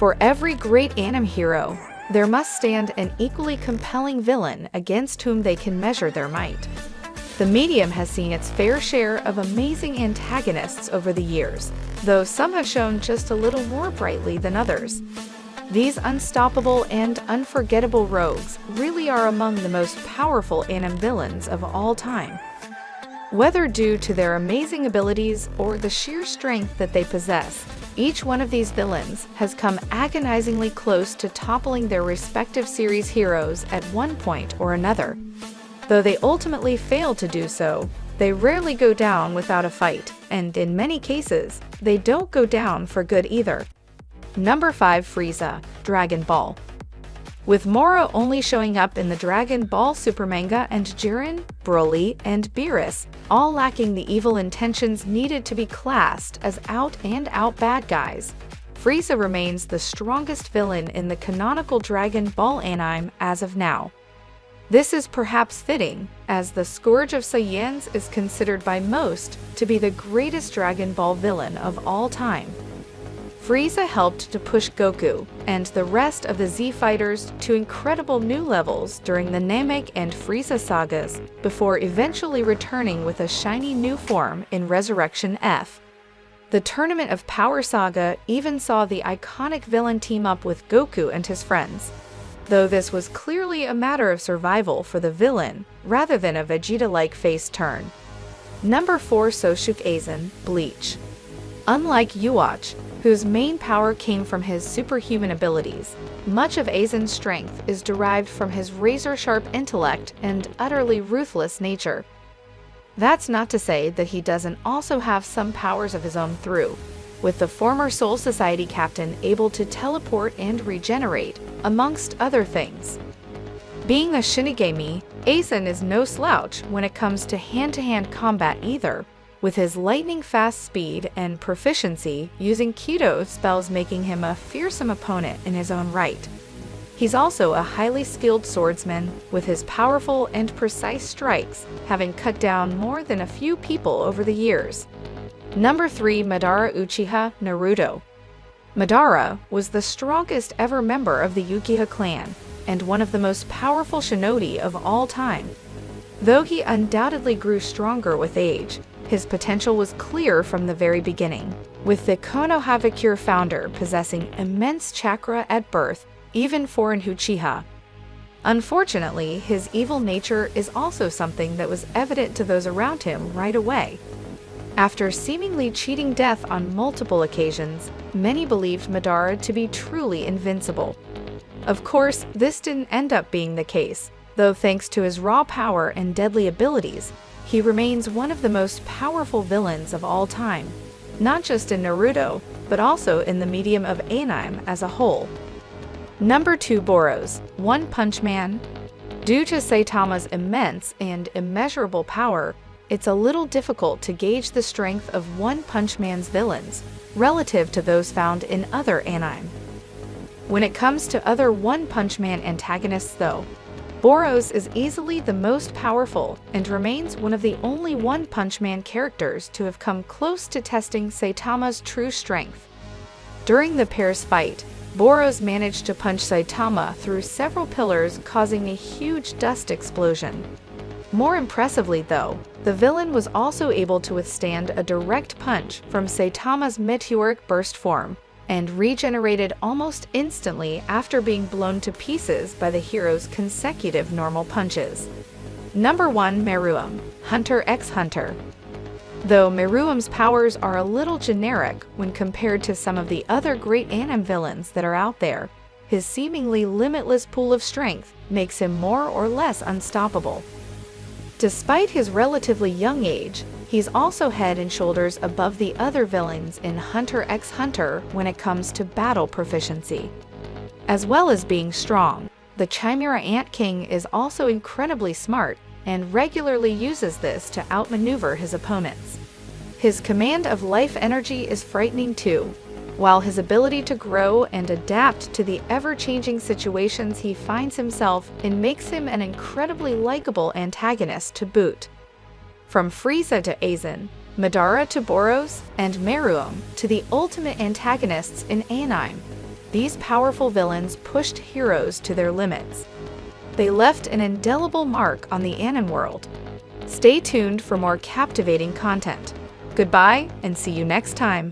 For every great anime hero, there must stand an equally compelling villain against whom they can measure their might. The medium has seen its fair share of amazing antagonists over the years, though some have shown just a little more brightly than others. These unstoppable and unforgettable rogues really are among the most powerful anime villains of all time. Whether due to their amazing abilities or the sheer strength that they possess, each one of these villains has come agonizingly close to toppling their respective series heroes at one point or another. Though they ultimately fail to do so, they rarely go down without a fight, and in many cases, they don't go down for good either. Number 5. Frieza, Dragon Ball. With Moro only showing up in the Dragon Ball Super manga and Jiren, Broly, and Beerus, all lacking the evil intentions needed to be classed as out-and-out bad guys, Frieza remains the strongest villain in the canonical Dragon Ball anime as of now. This is perhaps fitting, as the Scourge of Saiyans is considered by most to be the greatest Dragon Ball villain of all time. Frieza helped to push Goku and the rest of the Z fighters to incredible new levels during the Namek and Frieza sagas, before eventually returning with a shiny new form in Resurrection F. The Tournament of Power saga even saw the iconic villain team up with Goku and his friends, though this was clearly a matter of survival for the villain rather than a Vegeta-like face turn. Number 4. Soshuke Aizen, Bleach. Unlike Uwatch, whose main power came from his superhuman abilities, much of Aizen's strength is derived from his razor-sharp intellect and utterly ruthless nature. That's not to say that he doesn't also have some powers of his own through, with the former Soul Society captain able to teleport and regenerate, amongst other things. Being a Shinigami, Aizen is no slouch when it comes to hand-to-hand combat either, with his lightning-fast speed and proficiency using Kido spells making him a fearsome opponent in his own right. He's also a highly skilled swordsman, with his powerful and precise strikes having cut down more than a few people over the years. Number 3. Madara Uchiha, Naruto. Madara was the strongest ever member of the Uchiha clan, and one of the most powerful shinobi of all time. Though he undoubtedly grew stronger with age, his potential was clear from the very beginning, with the Konohagakure founder possessing immense chakra at birth, even for an Uchiha. Unfortunately, his evil nature is also something that was evident to those around him right away. After seemingly cheating death on multiple occasions, many believed Madara to be truly invincible. Of course, this didn't end up being the case, though thanks to his raw power and deadly abilities, he remains one of the most powerful villains of all time, not just in Naruto, but also in the medium of anime as a whole. Number 2. Boros, One Punch Man. Due to Saitama's immense and immeasurable power, it's a little difficult to gauge the strength of One Punch Man's villains relative to those found in other anime. When it comes to other One Punch Man antagonists though, Boros is easily the most powerful and remains one of the only One Punch Man characters to have come close to testing Saitama's true strength. During the pair's fight, Boros managed to punch Saitama through several pillars, causing a huge dust explosion. More impressively though, the villain was also able to withstand a direct punch from Saitama's meteoric burst form, and regenerated almost instantly after being blown to pieces by the hero's consecutive normal punches. Number 1. Meruem, Hunter x Hunter. Though Meruem's powers are a little generic when compared to some of the other great anime villains that are out there, his seemingly limitless pool of strength makes him more or less unstoppable. Despite his relatively young age, he's also head and shoulders above the other villains in Hunter x Hunter when it comes to battle proficiency. As well as being strong, the Chimera Ant King is also incredibly smart and regularly uses this to outmaneuver his opponents. His command of life energy is frightening too, while his ability to grow and adapt to the ever-changing situations he finds himself in makes him an incredibly likable antagonist to boot. From Frieza to Aizen, Madara to Boros, and Meruem to the ultimate antagonists in anime, these powerful villains pushed heroes to their limits. They left an indelible mark on the anime world. Stay tuned for more captivating content. Goodbye, and see you next time.